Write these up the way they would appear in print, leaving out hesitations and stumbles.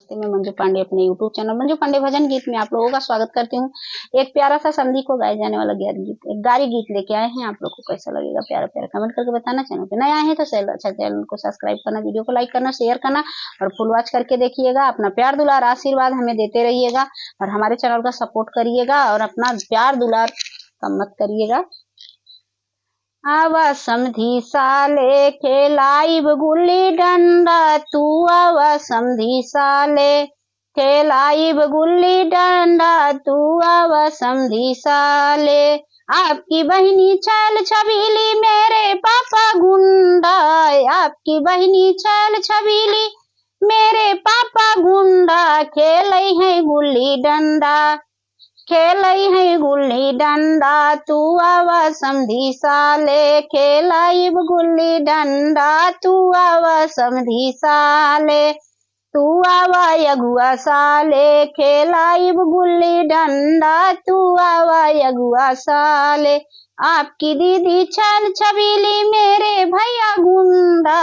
नमस्ते, मैं मंजू पांडे अपने यूट्यूब चैनल मंजू पांडे भजन गीत में आप लोगों का स्वागत करती हूँ। एक प्यारा सा समधी को गाए जाने वाला एक गारी गीत लेके आए हैं। आप लोग को कैसा लगेगा प्यारा प्यारा कमेंट करके बताना। चैनल पे नया है तो चैनल को सब्सक्राइब करना, वीडियो को लाइक करना, शेयर करना और फुल वॉच करके देखिएगा। अपना प्यार दुलार आशीर्वाद हमें देते रहिएगा और हमारे चैनल का सपोर्ट करिएगा और अपना प्यार दुलार कम मत करिएगा। आवा समधी साले खेलाइब गुल्ली डंडा, तू आवा समधी साले खेलाइब गुल्ली डंडा, तू आवा समधी साले। आपकी बहनी छैल छबीली मेरे पापा गुंडा, आपकी बहनी छैल छबीली मेरे पापा गुंडा, खेलई है गुल्ली डंडा, खेलई है गुल्ली डंडा, तू आवा समधी साले खेलाइब गुल्ली डंडा, तू आवा समधी साले, तू आवा यगुआ साले खेलाइब गुल्ली डंडा, तू आवा यगुआ साले। आपकी दीदी छैल छबीली मेरे भैया गुंडा,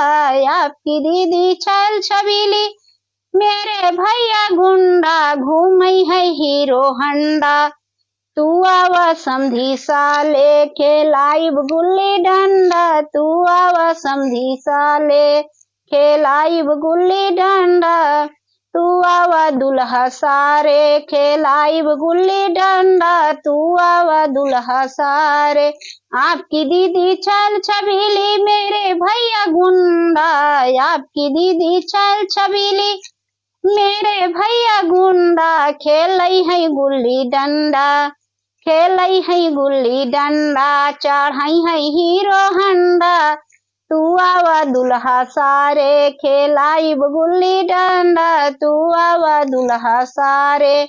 आपकी दीदी छैल छबीली मेरे भैया गुंडा, घूमई है हीरो हंडा, तू आवा समधी साले खेलाइब गुल्ली डंडा, तू आवा समधी साले खेलाइब गुल्ली डंडा, तू आवा दुल्हा सारे खेलाइब गुल्ली डंडा, तू आवा दुल्हा सारे। आपकी दीदी छैल छबीली मेरे भैया गुंडा, आपकी दीदी छैल छबीली मेरे भैया गुंडा, खेलई है गुल्ली डंडा, खेलई है गुल्ली डंडा, चढ़ाई है हीरो हंडा, तू आवा दुल्हा सारे खेलाइब गुल्ली डंडा, तू आवा दुल्हा सारे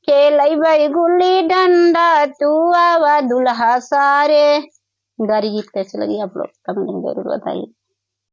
खेलैब गुल्ली डंडा, तू आवा दुल्हा सारे। गारी गीत कैसे लगी आप लोग कमेंट में जरूर बताइए।